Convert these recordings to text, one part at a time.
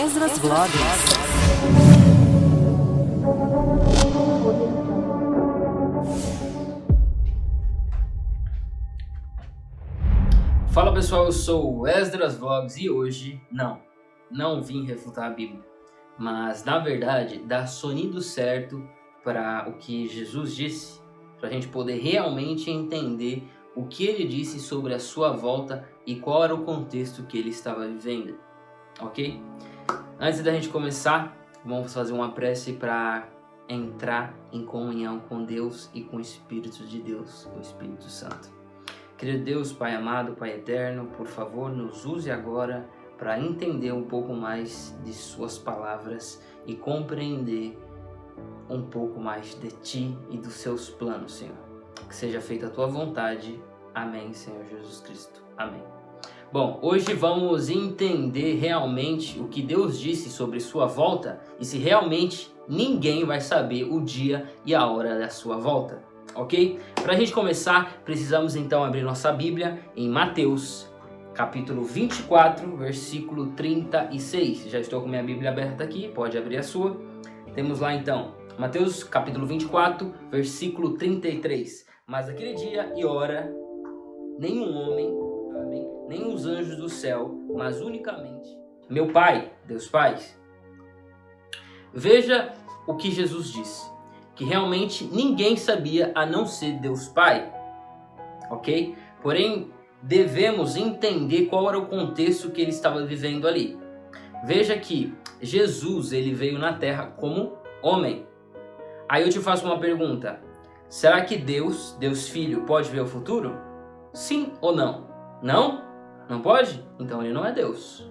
Esdras Vlogs. Fala pessoal, eu sou o Esdras Vlogs e hoje não vim refutar a Bíblia, mas na verdade dá sonido certo para o que Jesus disse, para a gente poder realmente entender o que ele disse sobre a sua volta e qual era o contexto que ele estava vivendo, ok? Antes da gente começar, vamos fazer uma prece para entrar em comunhão com Deus e com o Espírito de Deus, o Espírito Santo. Querido Deus, Pai amado, Pai eterno, por favor, nos use agora para entender um pouco mais de suas palavras e compreender um pouco mais de Ti e dos seus planos, Senhor. Que seja feita a Tua vontade. Amém, Senhor Jesus Cristo. Amém. Bom, hoje vamos entender realmente o que Deus disse sobre sua volta e se realmente ninguém vai saber o dia e a hora da sua volta. Ok? Para a gente começar, precisamos então abrir nossa Bíblia em Mateus, capítulo 24, versículo 36. Já estou com minha Bíblia aberta aqui, pode abrir a sua. Temos lá então, Mateus, capítulo 24, versículo 33. Mas aquele dia e hora, nenhum homem, nem os anjos do céu, mas unicamente meu Pai, Deus Pai. Veja o que Jesus disse. Que realmente ninguém sabia a não ser Deus Pai, ok? Porém, devemos entender qual era o contexto que ele estava vivendo ali. Veja que Jesus, ele veio na Terra como homem. Aí eu te faço uma pergunta, será que Deus Filho, pode ver o futuro? Sim ou não? Não? Não pode? Então ele não é Deus.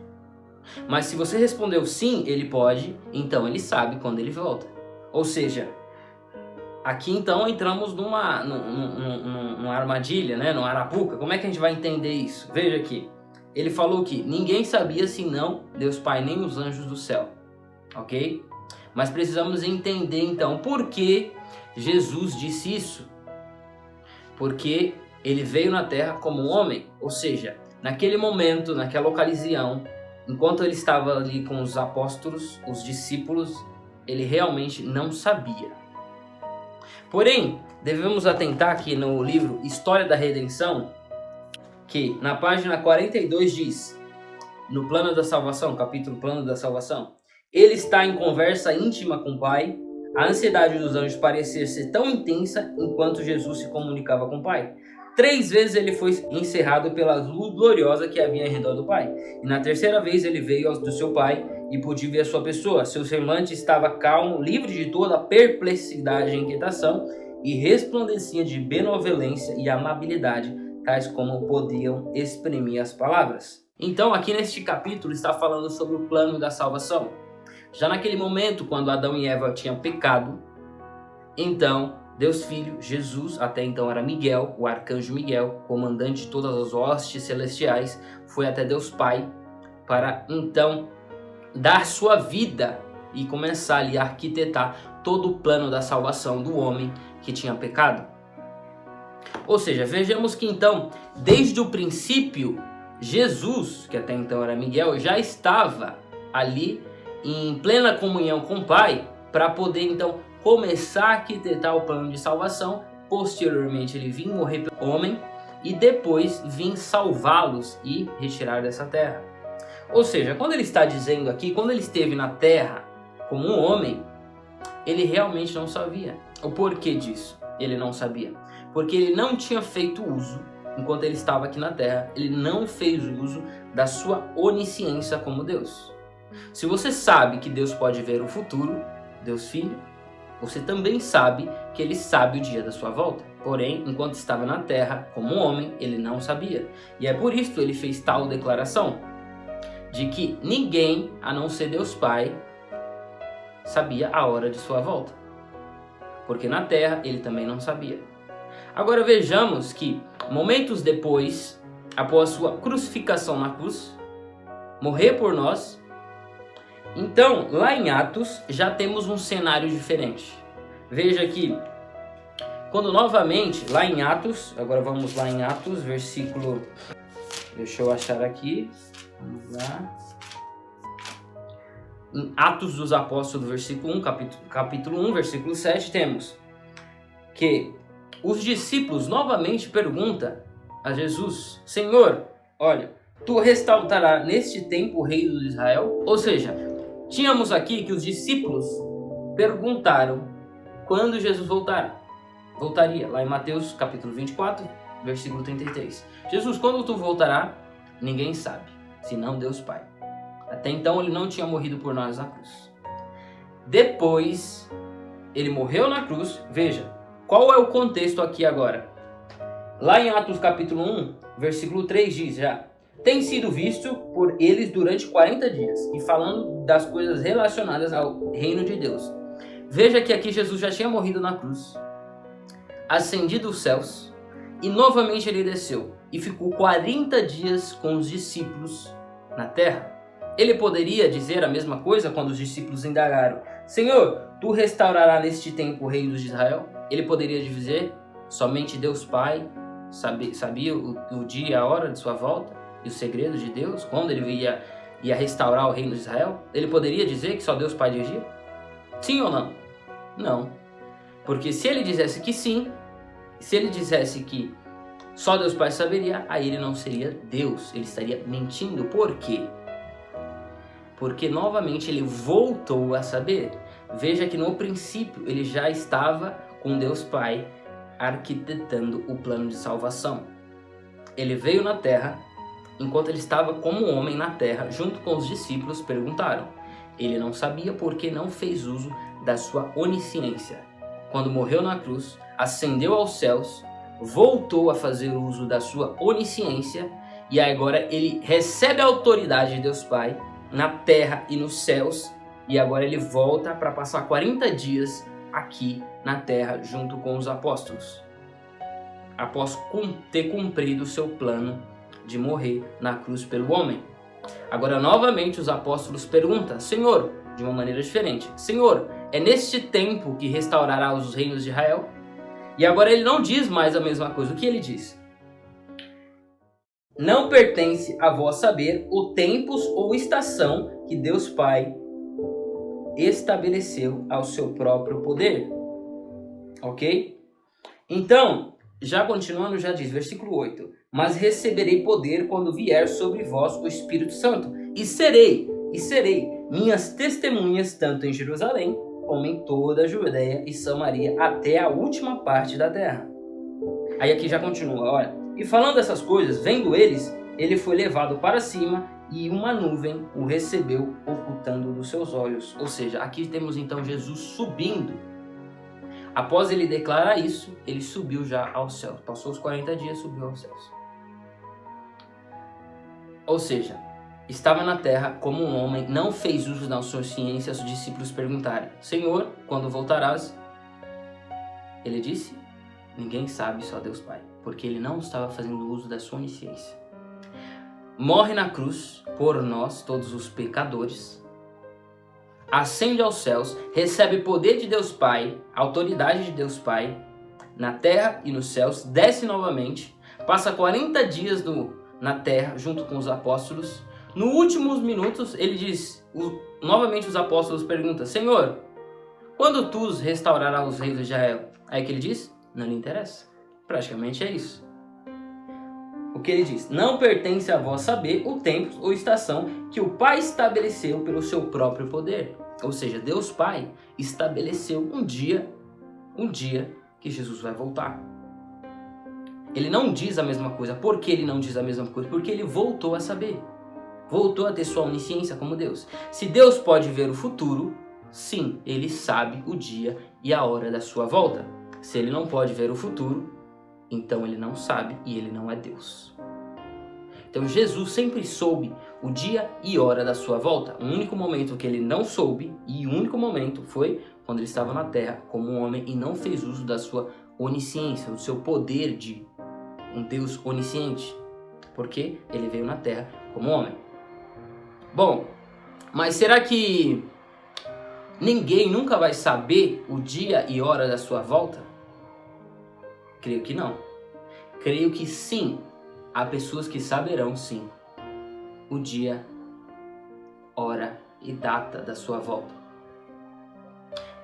Mas se você respondeu sim, ele pode, então ele sabe quando ele volta. Ou seja, aqui então entramos numa armadilha, né? Numa arapuca. Como é que a gente vai entender isso? Veja aqui. Ele falou que ninguém sabia senão Deus Pai, nem os anjos do céu. Ok? Mas precisamos entender então por que Jesus disse isso. Porque ele veio na terra como homem. Ou seja, naquele momento, naquela ocasião, enquanto ele estava ali com os apóstolos, os discípulos, ele realmente não sabia. Porém, devemos atentar aqui no livro História da Redenção, que na página 42 diz, no plano da salvação, capítulo Plano da Salvação, ele está em conversa íntima com o Pai, a ansiedade dos anjos parecia ser tão intensa enquanto Jesus se comunicava com o Pai. 3 vezes ele foi encerrado pela luz gloriosa que havia em redor do Pai. E na terceira vez ele veio do seu Pai e pôde ver a sua pessoa. Seu semblante estava calmo, livre de toda perplexidade e inquietação, e resplandecia de benevolência e amabilidade, tais como podiam exprimir as palavras. Então, aqui neste capítulo está falando sobre o plano da salvação. Já naquele momento, quando Adão e Eva tinham pecado, então Deus Filho, Jesus, até então era Miguel, o arcanjo Miguel, comandante de todas as hostes celestiais, foi até Deus Pai para então dar sua vida e começar ali a arquitetar todo o plano da salvação do homem que tinha pecado. Ou seja, vejamos que então, desde o princípio, Jesus, que até então era Miguel, já estava ali em plena comunhão com o Pai para poder então começar a arquitetar o plano de salvação. Posteriormente ele vinha morrer pelo homem e depois vir salvá-los e retirar dessa terra. Ou seja, quando ele está dizendo aqui, quando ele esteve na terra como um homem, ele realmente não sabia. O porquê disso? Ele não sabia. Porque ele não tinha feito uso, enquanto ele estava aqui na terra, ele não fez uso da sua onisciência como Deus. Se você sabe que Deus pode ver o futuro, Deus Filho, você também sabe que ele sabe o dia da sua volta. Porém, enquanto estava na terra como um homem, ele não sabia. E é por isso que ele fez tal declaração, de que ninguém, a não ser Deus Pai, sabia a hora de sua volta. Porque na terra ele também não sabia. Agora vejamos que, momentos depois, após sua crucificação na cruz, morrer por nós, então, lá em Atos, já temos um cenário diferente. Veja aqui, quando novamente, lá em Atos, agora vamos lá em Atos, versículo, deixa eu achar aqui, vamos lá, Em Atos dos Apóstolos, capítulo 1, versículo 7, temos que os discípulos novamente perguntam a Jesus: Senhor, olha, tu restaurarás neste tempo o reino de Israel? Ou seja, tínhamos aqui que os discípulos perguntaram quando Jesus voltaria, lá em Mateus capítulo 24, versículo 33. Jesus, quando tu voltará? Ninguém sabe, senão Deus Pai. Até então ele não tinha morrido por nós na cruz. Depois ele morreu na cruz. Veja, qual é o contexto aqui agora? Lá em Atos capítulo 1, versículo 3 diz já: tem sido visto por eles durante 40 dias, e falando das coisas relacionadas ao reino de Deus. Veja que aqui Jesus já tinha morrido na cruz, ascendido aos céus, e novamente ele desceu, e ficou 40 dias com os discípulos na terra. Ele poderia dizer a mesma coisa quando os discípulos indagaram: Senhor, tu restaurarás neste tempo o reino de Israel? Ele poderia dizer: somente Deus Pai sabia o dia e a hora de sua volta e os segredos de Deus, quando ele ia restaurar o reino de Israel? Ele poderia dizer que só Deus Pai dirigia? Sim ou não? Não. Porque se ele dissesse que sim, se ele dissesse que só Deus Pai saberia, aí ele não seria Deus, ele estaria mentindo. Por quê? Porque novamente ele voltou a saber. Veja que no princípio ele já estava com Deus Pai arquitetando o plano de salvação. Ele veio na terra, enquanto ele estava como homem na terra, junto com os discípulos, perguntaram. Ele não sabia porque não fez uso da sua onisciência. Quando morreu na cruz, ascendeu aos céus, voltou a fazer uso da sua onisciência, e agora ele recebe a autoridade de Deus Pai na terra e nos céus, e agora ele volta para passar 40 dias aqui na terra junto com os apóstolos, após ter cumprido o seu plano de morrer na cruz pelo homem. Agora novamente os apóstolos perguntam: Senhor, de uma maneira diferente, Senhor, é neste tempo que restaurará os reinos de Israel? E agora ele não diz mais a mesma coisa. O que ele diz? Não pertence a vós saber o tempos ou estação que Deus Pai estabeleceu ao seu próprio poder. Ok? Então, já continuando, já diz, versículo 8: mas receberei poder quando vier sobre vós o Espírito Santo, e serei minhas testemunhas tanto em Jerusalém, como em toda a Judeia e Samaria, até a última parte da terra. Aí aqui já continua, olha. E falando essas coisas, vendo eles, ele foi levado para cima, e uma nuvem o recebeu, ocultando dos seus olhos. Ou seja, aqui temos então Jesus subindo. Após ele declarar isso, ele subiu já aos céus. Passou os 40 dias, subiu aos céus. Ou seja, estava na terra como um homem, não fez uso da sua ciência. Os discípulos perguntaram: Senhor, quando voltarás? Ele disse: ninguém sabe, só Deus Pai. Porque ele não estava fazendo uso da sua onisciência. Morre na cruz por nós, todos os pecadores. Ascende aos céus, recebe poder de Deus Pai, autoridade de Deus Pai, na terra e nos céus, desce novamente, passa 40 dias na terra junto com os apóstolos. Nos últimos minutos ele diz, novamente os apóstolos perguntam: Senhor, quando tu restaurarás os reis de Israel? Aí que ele diz: não lhe interessa. Praticamente é isso. O que ele diz? Não pertence a vós saber o tempo ou estação que o Pai estabeleceu pelo seu próprio poder. Ou seja, Deus Pai estabeleceu um dia que Jesus vai voltar. Ele não diz a mesma coisa. Por que ele não diz a mesma coisa? Porque ele voltou a saber. Voltou a ter sua onisciência como Deus. Se Deus pode ver o futuro, sim, ele sabe o dia e a hora da sua volta. Se ele não pode ver o futuro, então ele não sabe e ele não é Deus. Então Jesus sempre soube o dia e hora da sua volta. O único momento que ele não soube, e o único momento foi quando ele estava na terra como um homem e não fez uso da sua onisciência, do seu poder de um Deus onisciente, porque ele veio na terra como homem. Bom, mas será que ninguém nunca vai saber o dia e hora da sua volta? Creio que não. Creio que sim, há pessoas que saberão sim o dia, hora e data da sua volta.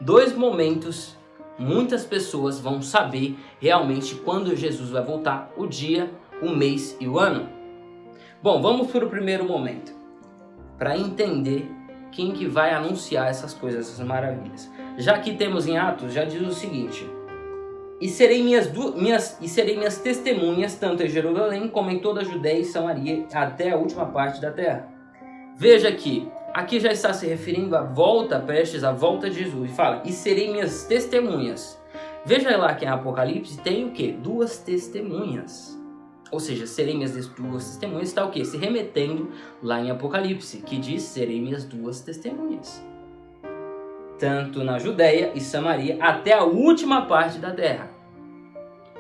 2 momentos, muitas pessoas vão saber realmente quando Jesus vai voltar, o dia, o mês e o ano. Bom, vamos para o primeiro momento, para entender quem que vai anunciar essas coisas, essas maravilhas. Já que temos em Atos, já diz o seguinte: E serei minhas testemunhas, tanto em Jerusalém como em toda a Judéia e Samaria, até a última parte da terra. Veja que aqui já está se referindo à volta, prestes à volta de Jesus. E fala, e serei minhas testemunhas. Veja lá que em Apocalipse tem o quê? 2 testemunhas. Ou seja, serei minhas 2 testemunhas, está o quê? Se remetendo lá em Apocalipse, que diz, serei minhas 2 testemunhas. Tanto na Judéia e Samaria, até a última parte da terra.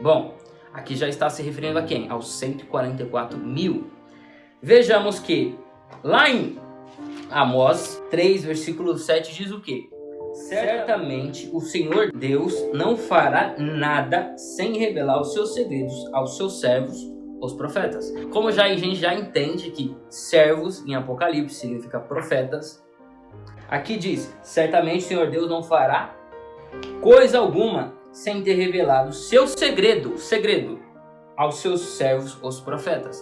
Bom, aqui já está se referindo a quem? Aos 144 mil. Vejamos que lá em Amós 3, versículo 7 diz o quê? Certamente o Senhor Deus não fará nada sem revelar os seus segredos aos seus servos, os profetas. Como a gente já entende que servos em Apocalipse significa profetas, aqui diz, certamente o Senhor Deus não fará coisa alguma sem ter revelado o seu segredo aos seus servos, os profetas.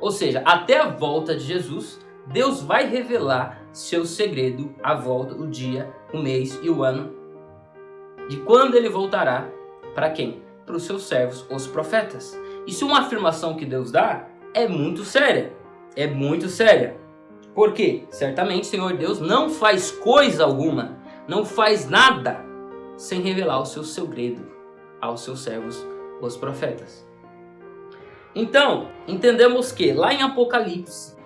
Ou seja, até a volta de Jesus, Deus vai revelar seu segredo, a volta, o dia, o mês e o ano, de quando ele voltará, para quem? Para os seus servos, os profetas. Isso é uma afirmação que Deus dá, é muito séria. É muito séria. Por quê? Certamente o Senhor Deus não faz coisa alguma, não faz nada, sem revelar o seu segredo aos seus servos, os profetas. Então, entendemos que lá em Apocalipse,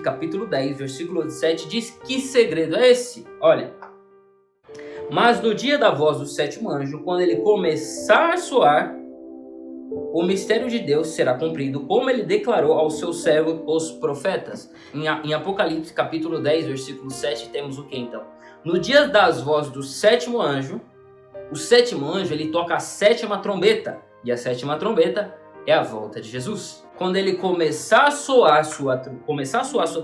capítulo 10, versículo 7, diz que segredo é esse? Olha, mas no dia da voz do 7º anjo, quando ele começar a soar, o mistério de Deus será cumprido, como ele declarou aos seus servos, os profetas. Em Apocalipse, capítulo 10, versículo 7, temos o que então? No dia das vozes do 7º anjo, o 7º anjo, ele toca a 7ª trombeta, e a 7ª trombeta é a volta de Jesus. Quando ele começar a soar sua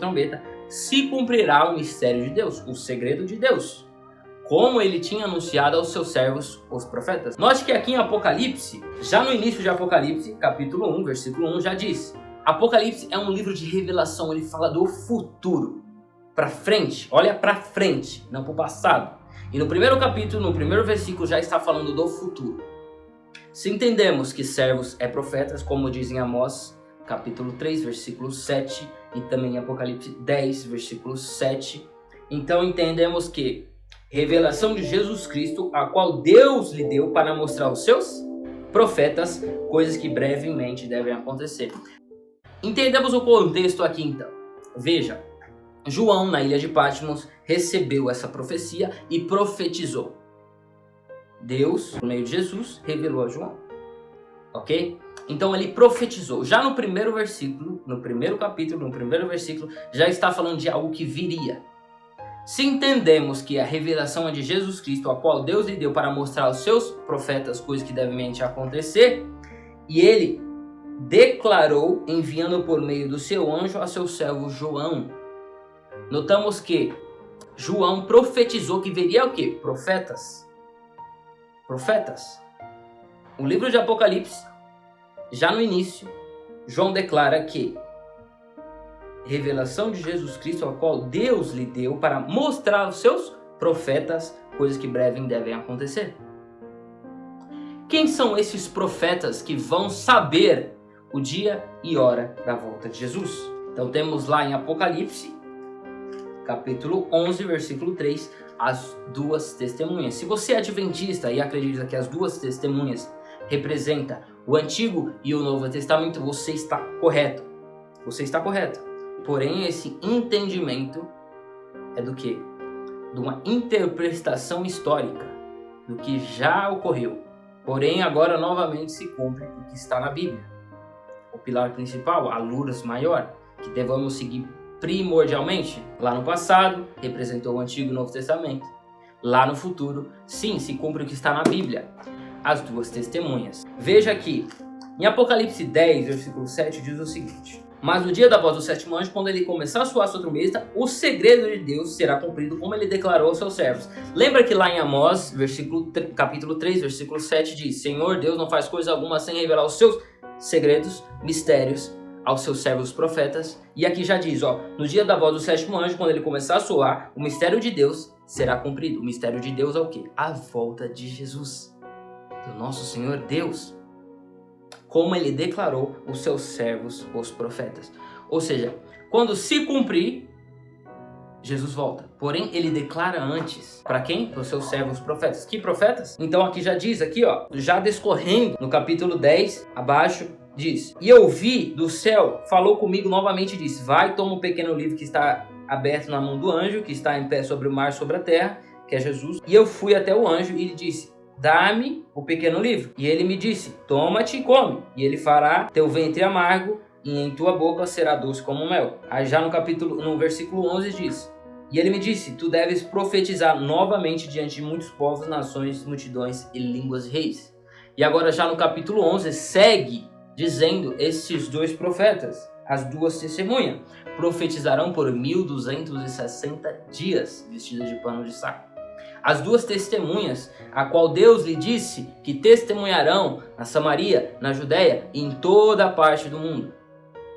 trombeta, se cumprirá o mistério de Deus, o segredo de Deus, como ele tinha anunciado aos seus servos, os profetas. Note que aqui em Apocalipse, já no início de Apocalipse, capítulo 1, versículo 1, já diz, Apocalipse é um livro de revelação, ele fala do futuro, para frente, olha para frente, não para o passado. E no primeiro capítulo, no primeiro versículo, já está falando do futuro. Se entendemos que servos é profetas, como diz em Amós, capítulo 3, versículo 7, e também em Apocalipse 10, versículo 7, então entendemos que revelação de Jesus Cristo, a qual Deus lhe deu para mostrar aos seus profetas coisas que brevemente devem acontecer. Entendemos o contexto aqui então. Veja, João, na ilha de Patmos, recebeu essa profecia e profetizou. Deus, por meio de Jesus, revelou a João. Ok? Então ele profetizou. Já no primeiro versículo, no primeiro capítulo, no primeiro versículo, já está falando de algo que viria. Se entendemos que a revelação é de Jesus Cristo, a qual Deus lhe deu para mostrar aos seus profetas coisas que devem acontecer, e ele declarou, enviando por meio do seu anjo a seu servo João. Notamos que João profetizou que viria o quê? Profetas. O livro de Apocalipse, já no início, João declara que revelação de Jesus Cristo, a qual Deus lhe deu para mostrar aos seus profetas coisas que breve devem acontecer. Quem são esses profetas que vão saber o dia e hora da volta de Jesus? Então temos lá em Apocalipse, capítulo 11, versículo 3, as 2 testemunhas. Se você é adventista e acredita que as 2 testemunhas representam o Antigo e o Novo Testamento, você está correto. Porém, esse entendimento é do quê? De uma interpretação histórica do que já ocorreu. Porém, agora novamente se cumpre o que está na Bíblia. O pilar principal, a luz maior, que devemos seguir primordialmente. Lá no passado, representou o Antigo e o Novo Testamento. Lá no futuro, sim, se cumpre o que está na Bíblia. As 2 testemunhas. Veja aqui, em Apocalipse 10, versículo 7, diz o seguinte: Mas no dia da voz do sétimo anjo, quando ele começar a soar sua trombeta, o segredo de Deus será cumprido, como ele declarou aos seus servos. Lembra que lá em Amós, capítulo 3, versículo 7 diz: Senhor Deus não faz coisa alguma sem revelar os seus segredos, mistérios aos seus servos profetas. E aqui já diz, no dia da voz do sétimo anjo, quando ele começar a soar, o mistério de Deus será cumprido. O mistério de Deus é o quê? A volta de Jesus, do nosso Senhor Deus, como ele declarou os seus servos, os profetas. Ou seja, quando se cumprir, Jesus volta. Porém, ele declara antes. Para quem? Para os seus servos profetas. Que profetas? Então aqui já diz, já discorrendo no capítulo 10, abaixo, diz: E eu vi do céu, falou comigo novamente e disse: Vai, toma o pequeno livro que está aberto na mão do anjo, que está em pé sobre o mar, sobre a terra, que é Jesus. E eu fui até o anjo e ele disse: Dá-me o pequeno livro. E ele me disse: Toma-te e come, e ele fará teu ventre amargo, e em tua boca será doce como mel. Aí já no versículo 11 diz: E ele me disse: Tu deves profetizar novamente diante de muitos povos, nações, multidões e línguas e reis. E agora já no capítulo 11 segue dizendo: Estes dois profetas, as duas testemunhas, profetizarão por 1260 dias, vestidas de pano de saco. As duas testemunhas, a qual Deus lhe disse que testemunharão na Samaria, na Judéia e em toda a parte do mundo.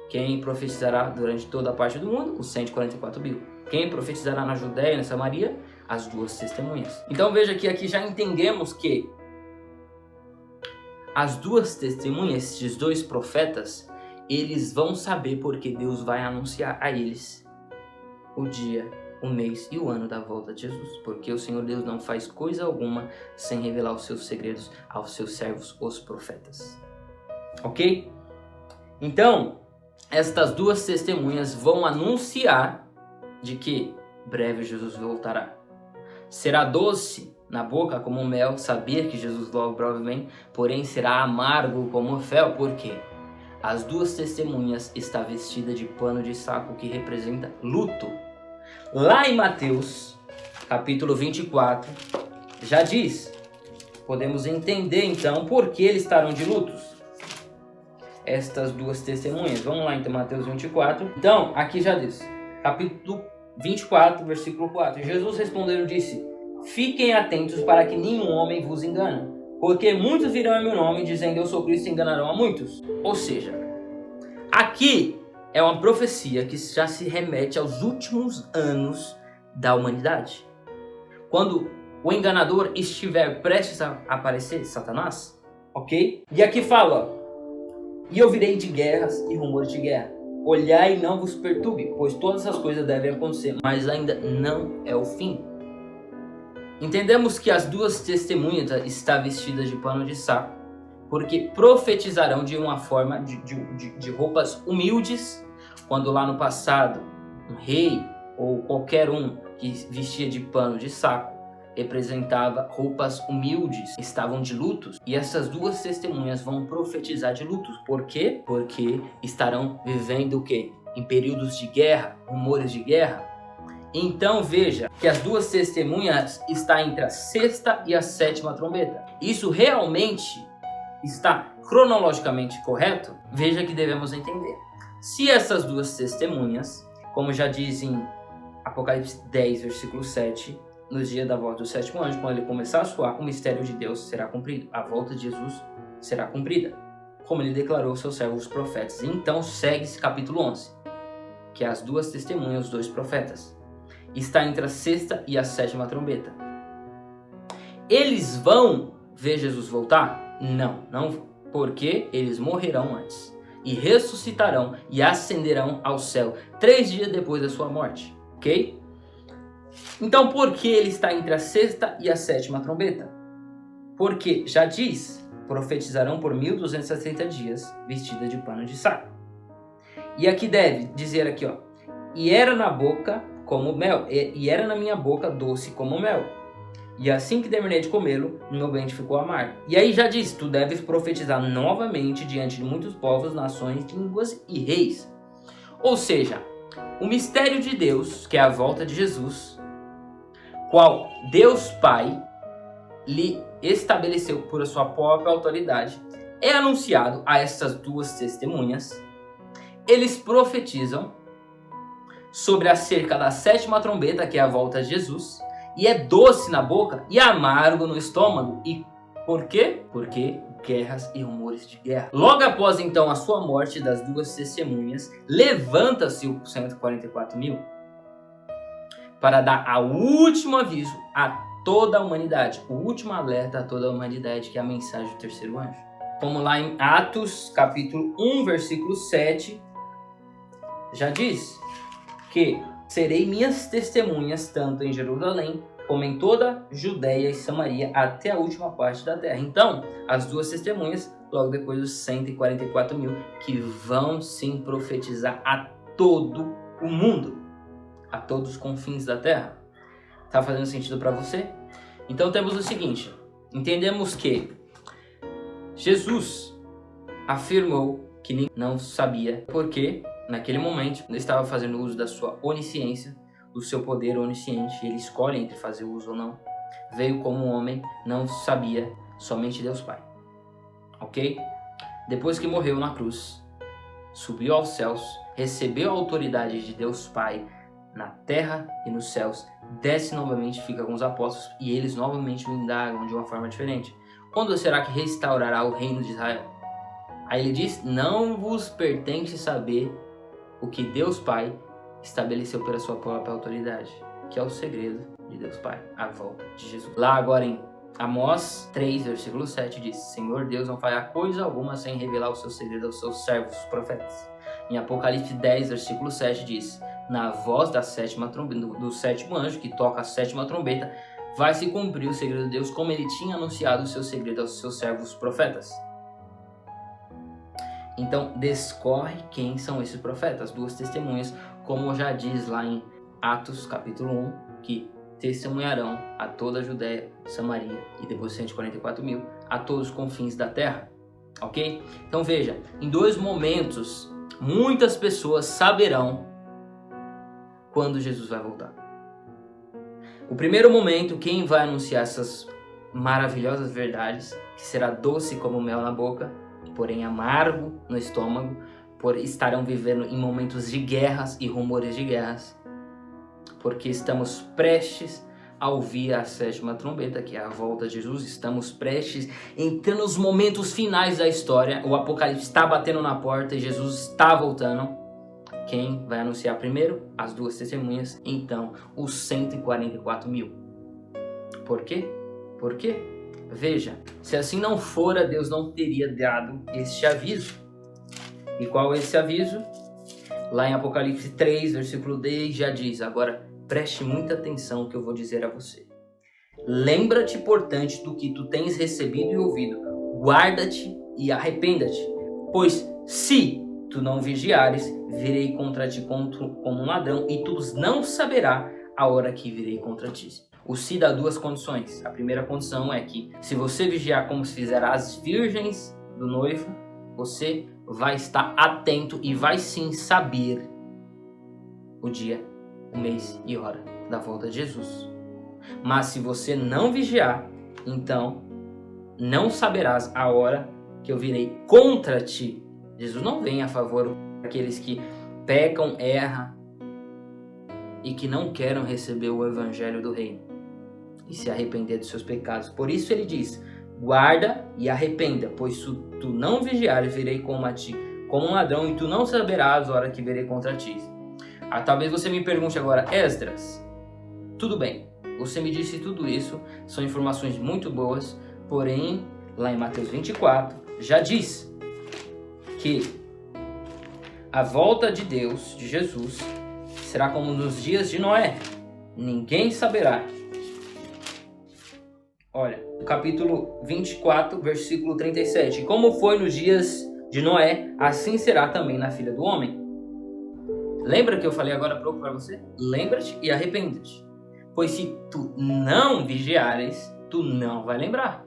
Quem profetizará durante toda a parte do mundo? Os 144 mil. Quem profetizará na Judéia e na Samaria? As duas testemunhas. Então veja que aqui já entendemos que as duas testemunhas, esses dois profetas, eles vão saber porque Deus vai anunciar a eles o dia, o mês e o ano da volta de Jesus. Porque o Senhor Deus não faz coisa alguma sem revelar os seus segredos aos seus servos, os profetas. Ok? Então, estas duas testemunhas vão anunciar de que breve Jesus voltará. Será doce na boca como mel saber que Jesus logo provavelmente, porém será amargo como fel. Por quê? As duas testemunhas estão vestidas de pano de saco, que representa luto. Lá em Mateus, capítulo 24, já diz, podemos entender então por que eles estarão de lutos. Estas duas testemunhas. Vamos lá então, Mateus 24. Então, aqui já diz, capítulo 24, versículo 4. Jesus respondeu e disse: Fiquem atentos para que nenhum homem vos engane, porque muitos virão em meu nome dizendo eu sou Cristo e enganarão a muitos. Ou seja, aqui é uma profecia que já se remete aos últimos anos da humanidade. Quando o enganador estiver prestes a aparecer, Satanás, ok? E aqui fala: E ouvirei de guerras e rumores de guerra. Olhai e não vos perturbe, pois todas essas coisas devem acontecer, mas ainda não é o fim. Entendemos que as duas testemunhas estão vestidas de pano de saco, porque profetizarão de uma forma de roupas humildes, quando lá no passado um rei ou qualquer um que vestia de pano de saco representava roupas humildes, estavam de lutos, e essas duas testemunhas vão profetizar de lutos. Por quê? Porque estarão vivendo o quê? Em períodos de guerra, rumores de guerra. Então veja que as duas testemunhas estão entre a sexta e a sétima trombeta. Isso realmente está cronologicamente correto? Veja que devemos entender. Se essas duas testemunhas, como já diz em Apocalipse 10, versículo 7, no dia da volta do sétimo anjo, quando ele começar a soar, o mistério de Deus será cumprido. A volta de Jesus será cumprida, como ele declarou aos seus servos os profetas. Então segue-se capítulo 11, que é as duas testemunhas, os dois profetas. Está entre a sexta e a sétima trombeta. Eles vão ver Jesus voltar? Não vão, porque eles morrerão antes e ressuscitarão e ascenderão ao céu 3 dias depois da sua morte, ok? Então por que ele está entre a sexta e a sétima trombeta? Porque já diz, profetizarão por 1260 dias vestida de pano de saco. E aqui deve dizer aqui, e era na boca como mel, e era na minha boca doce como mel. E assim que terminei de comê-lo, meu dente ficou amargo. E aí já diz, tu deves profetizar novamente diante de muitos povos, nações, línguas e reis. Ou seja, o mistério de Deus, que é a volta de Jesus, qual Deus Pai lhe estabeleceu por a sua própria autoridade, é anunciado a essas duas testemunhas. eles profetizam sobre acerca da sétima trombeta, que é a volta de Jesus, e é doce na boca e amargo no estômago. E por quê? Porque guerras e rumores de guerra. Logo após então a sua morte das duas testemunhas, levanta-se o 144.000 para dar o último aviso a toda a humanidade, o último alerta a toda a humanidade, que é a mensagem do terceiro anjo. Como lá em Atos, capítulo 1, versículo 7, já diz que serei minhas testemunhas tanto em Jerusalém como em toda Judéia e Samaria até a última parte da terra. Então, as duas testemunhas, logo depois dos 144.000, que vão sim profetizar a todo o mundo, a todos os confins da terra. Tá fazendo sentido para você? Então temos o seguinte, entendemos que Jesus afirmou que não sabia porque naquele momento ele estava fazendo uso da sua onisciência, do seu poder onisciente. Ele escolhe entre fazer uso ou não. Veio como um homem, não sabia, somente Deus Pai. Ok? Depois que morreu na cruz, subiu aos céus, recebeu a autoridade de Deus Pai na terra e nos céus, desce novamente, fica com os apóstolos e eles novamente o indagam de uma forma diferente. Quando será que restaurará o reino de Israel? Aí ele diz, não vos pertence saber o que Deus Pai estabeleceu pela sua própria autoridade, que é o segredo de Deus Pai, a volta de Jesus. Lá agora em Amós 3, versículo 7 diz, Senhor Deus não fará coisa alguma sem revelar o seu segredo aos seus servos, os profetas. Em Apocalipse 10, versículo 7 diz, na voz da sétima trombeta, do sétimo anjo que toca a sétima trombeta, vai se cumprir o segredo de Deus como ele tinha anunciado o seu segredo aos seus servos, os profetas. Então, descorre quem são esses profetas, duas testemunhas, como já diz lá em Atos, capítulo 1, que testemunharão a toda a Judéia, Samaria e depois 144.000, a todos os confins da terra, ok? Então veja, em dois momentos, muitas pessoas saberão quando Jesus vai voltar. O primeiro momento, quem vai anunciar essas maravilhosas verdades, que será doce como mel na boca, porém amargo no estômago, por estarão vivendo em momentos de guerras e rumores de guerras, porque estamos prestes a ouvir a sétima trombeta, que é a volta de Jesus. Estamos prestes, entrando nos momentos finais da história. O Apocalipse está batendo na porta e Jesus está voltando. Quem vai anunciar primeiro? As duas testemunhas, então os 144.000. Por quê? Por quê? Veja, se assim não fora, Deus não teria dado este aviso. E qual é esse aviso? Lá em Apocalipse 3, versículo 10, já diz, agora preste muita atenção no que eu vou dizer a você. Lembra-te, portanto, do que tu tens recebido e ouvido. Guarda-te e arrependa-te. Pois se tu não vigiares, virei contra ti como um ladrão, e tu não saberás a hora que virei contra ti. O se dá duas condições. A primeira condição é que, se você vigiar como se fizeram as virgens do noivo, você vai estar atento e vai sim saber o dia, o mês e hora da volta de Jesus. Mas se você não vigiar, então não saberás a hora que eu virei contra ti. Jesus não vem a favor daqueles que pecam, erram e que não querem receber o evangelho do reino e se arrepender dos seus pecados. Por isso ele diz, guarda e arrependa, pois se tu não vigiares, virei como a ti, como um ladrão, e tu não saberás a hora que virei contra ti. Talvez você me pergunte agora, Esdras, tudo bem, você me disse tudo isso, são informações muito boas, porém, lá em Mateus 24, já diz que a volta de Deus, de Jesus, será como nos dias de Noé, ninguém saberá. Olha, capítulo 24, versículo 37. Como foi nos dias de Noé, assim será também na filha do homem. Lembra que eu falei agora há pouco para você? Lembra-te e arrepende-te. Pois se tu não vigiares, tu não vai lembrar.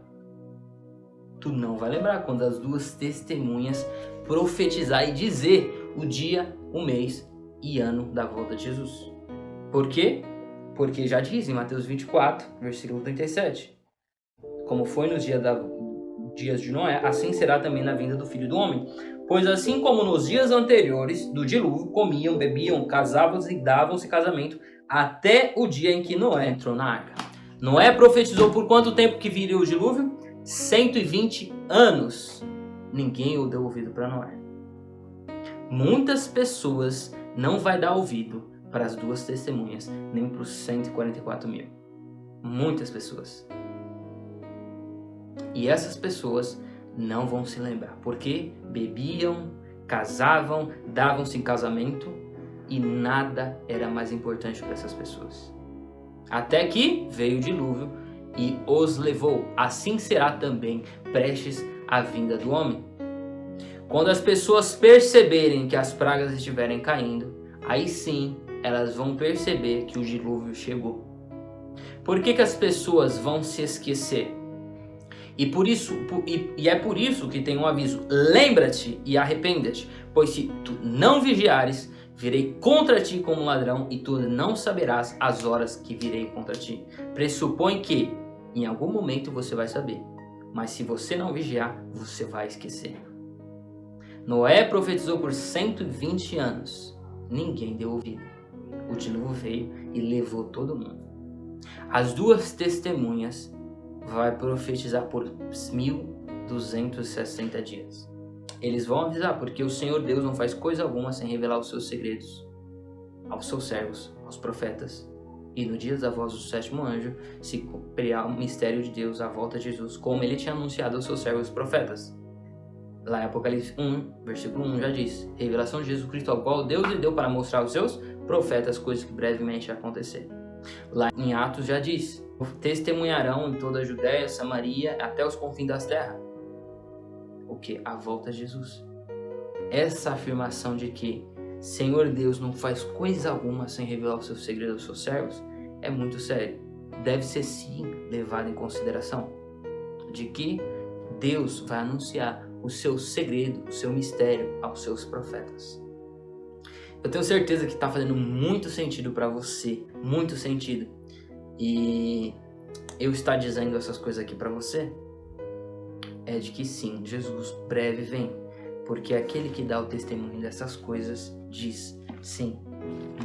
Tu não vai lembrar quando as duas testemunhas profetizar e dizer o dia, o mês e ano da volta de Jesus. Por quê? Porque já diz em Mateus 24, versículo 37. Como foi nos dias de Noé, assim será também na vinda do Filho do Homem. Pois assim como nos dias anteriores do dilúvio, comiam, bebiam, casavam-se e davam-se casamento, até o dia em que Noé entrou na arca. Noé profetizou por quanto tempo que viria o dilúvio? 120 anos. Ninguém deu ouvido para Noé. Muitas pessoas não vai dar ouvido para as duas testemunhas, nem para os 144 mil. Muitas pessoas. E essas pessoas não vão se lembrar, porque bebiam, casavam, davam-se em casamento e nada era mais importante para essas pessoas. Até que veio o dilúvio e os levou. Assim será também prestes à vinda do homem. Quando as pessoas perceberem que as pragas estiverem caindo, aí sim elas vão perceber que o dilúvio chegou. Por que as pessoas vão se esquecer? E é por isso que tem um aviso: lembra-te e arrependa-te, pois se tu não vigiares, virei contra ti como ladrão, e tu não saberás as horas que virei contra ti. Pressupõe que em algum momento você vai saber, mas se você não vigiar, você vai esquecer. Noé profetizou por 120 anos. Ninguém deu ouvido. O dilúvio veio e levou todo mundo. As duas testemunhas vai profetizar por 1260 dias. Eles vão avisar, porque o Senhor Deus não faz coisa alguma sem revelar os seus segredos aos seus servos, aos profetas. E no dia da voz do sétimo anjo se cumprirá o mistério de Deus, a volta de Jesus, como ele tinha anunciado aos seus servos profetas. Lá em Apocalipse 1, versículo 1 já diz: revelação de Jesus Cristo, ao qual Deus lhe deu para mostrar aos seus profetas coisas que brevemente iam acontecer. Lá em Atos já diz: testemunharão em toda a Judéia, Samaria, até os confins das terras. O que? A volta de Jesus. Essa afirmação de que Senhor Deus não faz coisa alguma sem revelar os seus segredos aos seus servos é muito sério. Deve ser sim levado em consideração de que Deus vai anunciar o seu segredo, o seu mistério aos seus profetas. Eu tenho certeza que está fazendo muito sentido para você, muito sentido. E eu estar dizendo essas coisas aqui para você é de que sim, Jesus breve vem, porque aquele que dá o testemunho dessas coisas diz: sim,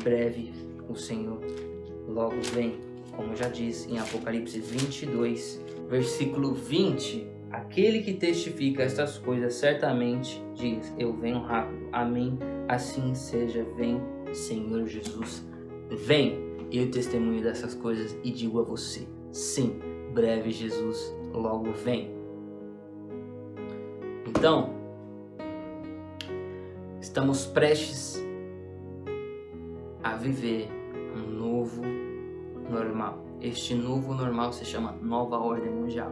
breve o Senhor logo vem, como já diz em Apocalipse 22, versículo 20. Aquele que testifica estas coisas certamente diz: eu venho rápido. Amém. Assim seja. Vem, Senhor Jesus, vem. Eu testemunho dessas coisas e digo a você: sim, breve Jesus logo vem. Então, estamos prestes a viver um novo normal. Este novo normal se chama Nova Ordem Mundial.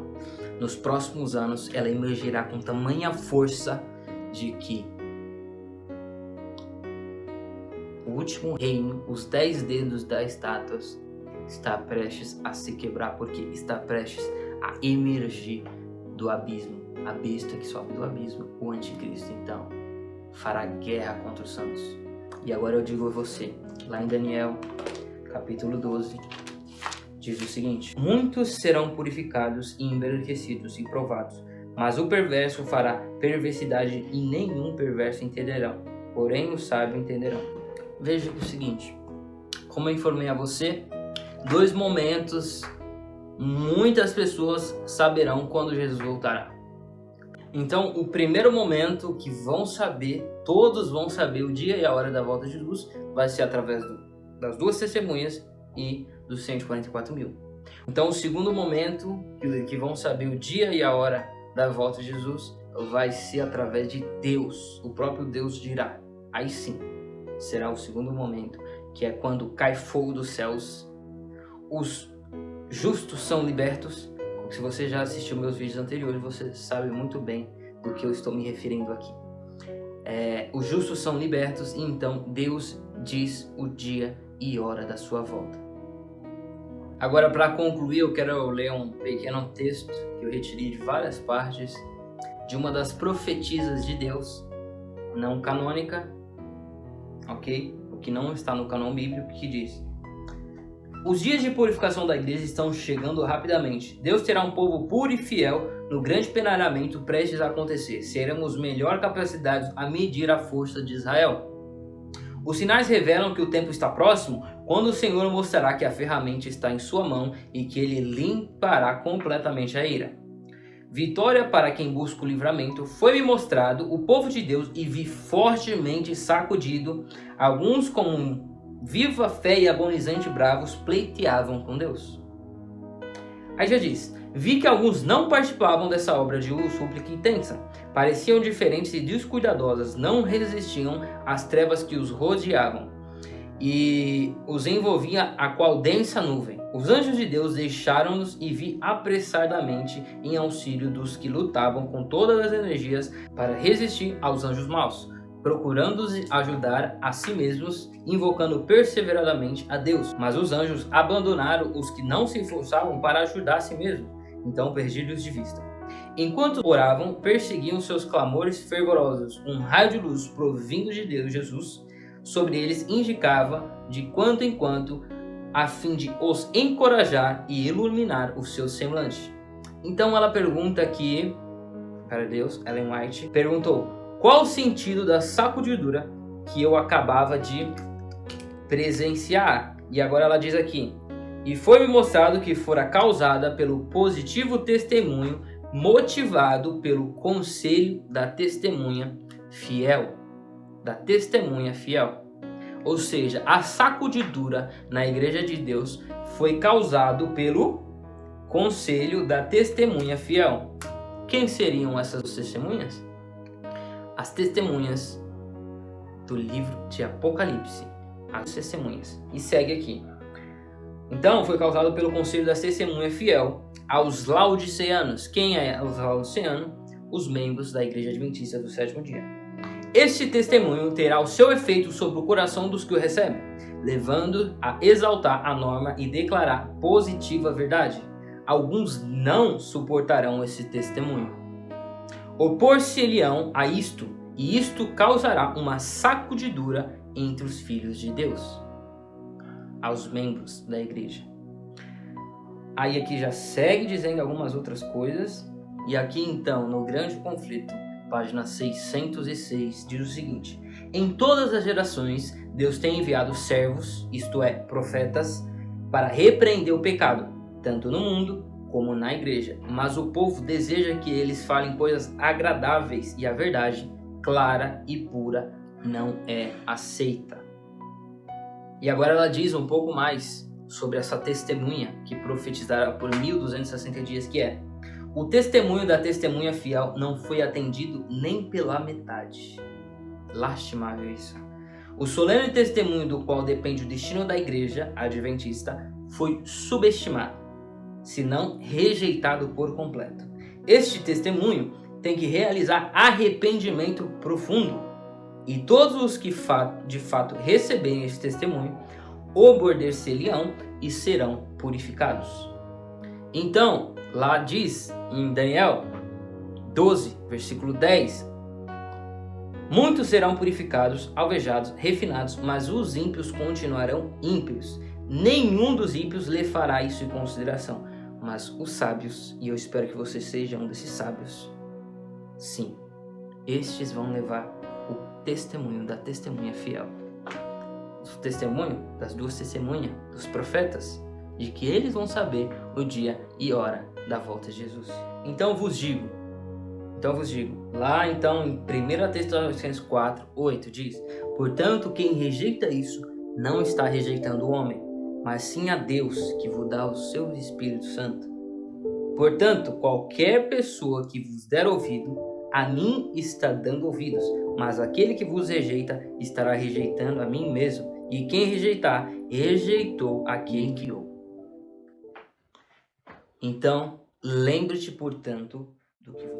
Nos próximos anos, ela emergirá com tamanha força de que o último reino, os 10 dedos da estátua, está prestes a se quebrar, porque está prestes a emergir do abismo. A besta que sobe do abismo, o anticristo, então, fará guerra contra os santos. E agora eu digo a você, lá em Daniel, capítulo 12, diz o seguinte: muitos serão purificados e embranquecidos e provados, mas o perverso fará perversidade e nenhum perverso entenderão, porém os sábios entenderão. Veja o seguinte, como eu informei a você, 2 momentos muitas pessoas saberão quando Jesus voltará. Então, o primeiro momento que vão saber, todos vão saber o dia e a hora da volta de Jesus, vai ser através das 2 testemunhas e dos 144 mil. Então, o segundo momento que vão saber o dia e a hora da volta de Jesus vai ser através de Deus. O próprio Deus dirá. Aí sim, será o segundo momento, que é quando cai fogo dos céus, os justos são libertos. Se você já assistiu meus vídeos anteriores, você sabe muito bem do que eu estou me referindo aqui. Os justos são libertos e então Deus diz o dia e hora da sua volta. Agora, para concluir, eu quero ler um pequeno texto que eu retirei de várias partes de uma das profetisas de Deus, não canônica, ok? O que não está no cânon bíblico, que diz: os dias de purificação da igreja estão chegando rapidamente. Deus terá um povo puro e fiel no grande penalhamento prestes a acontecer, seremos melhor capacitados a medir a força de Israel. Os sinais revelam que o tempo está próximo, quando o Senhor mostrará que a ferramenta está em sua mão e que ele limpará completamente a ira. Vitória para quem busca o livramento. Foi-me mostrado o povo de Deus e vi fortemente sacudido. Alguns com viva fé e agonizante bravos pleiteavam com Deus. Aí já diz, vi que alguns não participavam dessa obra de súplica intensa. Pareciam diferentes e descuidadosas, não resistiam às trevas que os rodeavam e os envolvia a qual densa nuvem. Os anjos de Deus deixaram-nos e vi apressadamente em auxílio dos que lutavam com todas as energias para resistir aos anjos maus, procurando-os ajudar a si mesmos, invocando perseveradamente a Deus. Mas os anjos abandonaram os que não se esforçavam para ajudar a si mesmos, então perdidos de vista. Enquanto oravam, perseguiam seus clamores fervorosos. Um raio de luz provindo de Deus, Jesus, sobre eles indicava de quando em quando, a fim de os encorajar e iluminar o seu semblante. Então ela pergunta aqui, para Deus, Ellen White, perguntou, qual o sentido da sacudidura que eu acabava de presenciar? E agora ela diz aqui, e foi-me mostrado que fora causada pelo positivo testemunho motivado pelo conselho da testemunha fiel. Ou seja, a sacudidura na igreja de Deus foi causado pelo conselho da testemunha fiel. Quem seriam essas testemunhas? As testemunhas do livro de Apocalipse. As testemunhas. E segue aqui. Então, foi causado pelo conselho da testemunha fiel aos laodiceanos. Quem é os laodiceanos? Os membros da igreja adventista do sétimo dia. Este testemunho terá o seu efeito sobre o coração dos que o recebem, levando a exaltar a norma e declarar positiva verdade. Alguns não suportarão esse testemunho. Opor-se-lhe-ão a isto, e isto causará uma sacudidura entre os filhos de Deus, aos membros da igreja. Aí aqui já segue dizendo algumas outras coisas, e aqui então, no grande conflito, página 606, diz o seguinte, em todas as gerações, Deus tem enviado servos, isto é, profetas, para repreender o pecado, tanto no mundo como na igreja. Mas o povo deseja que eles falem coisas agradáveis e a verdade, clara e pura, não é aceita. E agora ela diz um pouco mais sobre essa testemunha que profetizará por 1260 dias, que é: o testemunho da testemunha fiel não foi atendido nem pela metade. Lastimável isso. O solene testemunho do qual depende o destino da igreja adventista foi subestimado, se não rejeitado por completo. Este testemunho tem que realizar arrependimento profundo, e todos os que de fato receberem este testemunho obedecer-lhe-ão e serão purificados. Então, lá diz em Daniel 12, versículo 10, muitos serão purificados, alvejados, refinados, mas os ímpios continuarão ímpios. Nenhum dos ímpios lhe fará isso em consideração, mas os sábios, e eu espero que você seja um desses sábios, sim, estes vão levar o testemunho da testemunha fiel. O testemunho das duas testemunhas, dos profetas, de que eles vão saber o dia e hora da volta de Jesus. Então vos digo, lá então em 1 Tessalonicenses 4, 8 diz, portanto quem rejeita isso não está rejeitando o homem, mas sim a Deus que vos dá o seu Espírito Santo. Portanto, qualquer pessoa que vos der ouvido, a mim está dando ouvidos, mas aquele que vos rejeita estará rejeitando a mim mesmo, e quem rejeitar, rejeitou a quem enviou. Então, lembre-te, portanto,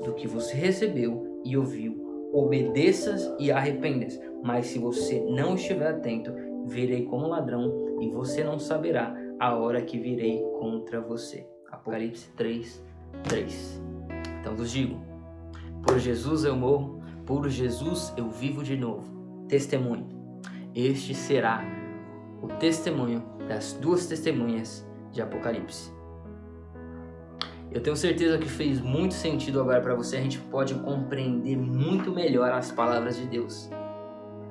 do que você recebeu e ouviu, obedeças e arrependas, mas se você não estiver atento, virei como ladrão e você não saberá a hora que virei contra você. Apocalipse 3, 3. Então vos digo, por Jesus eu morro, por Jesus eu vivo de novo. Testemunho. Este será o testemunho das duas testemunhas de Apocalipse. Eu tenho certeza que fez muito sentido agora para você. A gente pode compreender muito melhor as palavras de Deus.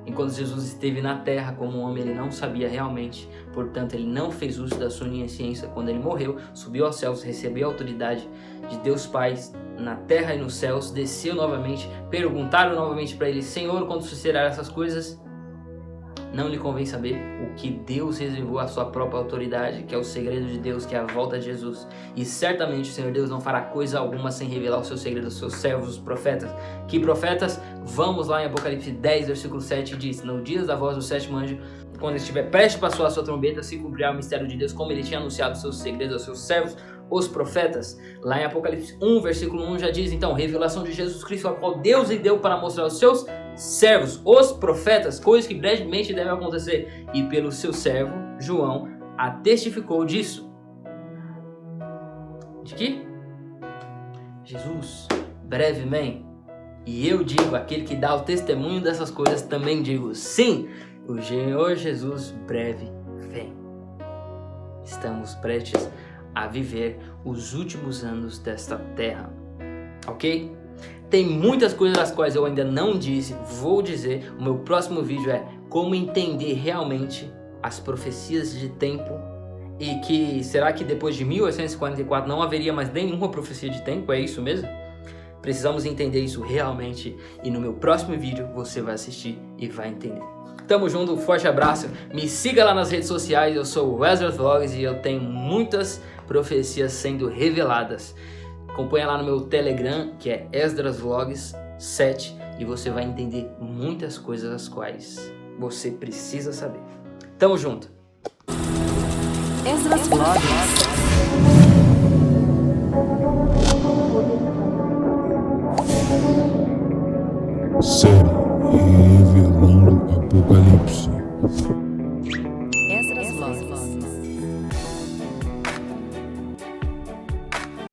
Enquanto Jesus esteve na terra como homem, ele não sabia realmente. Portanto, ele não fez uso da sua onisciência. Quando ele morreu, subiu aos céus, recebeu a autoridade de Deus Pai na terra e nos céus, desceu novamente, perguntaram novamente para ele: Senhor, quando sucederão essas coisas? Não lhe convém saber o que Deus reservou à sua própria autoridade, que é o segredo de Deus, que é a volta de Jesus. E certamente o Senhor Deus não fará coisa alguma sem revelar o seu segredo aos seus servos, os profetas. Que profetas? Vamos lá em Apocalipse 10, versículo 7, diz: No dia da voz do sétimo anjo, quando estiver prestes para soar a sua trombeta, se cumprirá o mistério de Deus, como ele tinha anunciado seus segredos aos seus servos, os profetas. Lá em Apocalipse 1, versículo 1 já diz, então, revelação de Jesus Cristo, a qual Deus lhe deu para mostrar aos seus servos, os profetas, coisas que brevemente devem acontecer, e pelo seu servo, João, a testificou disso. De que? Jesus, brevemente. E eu digo, aquele que dá o testemunho dessas coisas, também digo, sim, o Senhor Jesus breve vem. Estamos prestes a viver os últimos anos desta terra, ok? Tem muitas coisas das quais eu ainda não disse, vou dizer. O meu próximo vídeo é como entender realmente as profecias de tempo. E que, será que depois de 1844 não haveria mais nenhuma profecia de tempo? É isso mesmo? Precisamos entender isso realmente. E no meu próximo vídeo você vai assistir e vai entender. Tamo junto, um forte abraço. Me siga lá nas redes sociais, eu sou o Esdras Vlogs e eu tenho muitas profecias sendo reveladas. Acompanha lá no meu Telegram, que é Esdras Vlogs 7, e você vai entender muitas coisas as quais você precisa saber. Tamo junto. Esdras Vlogs. Série Revelando Apocalipse.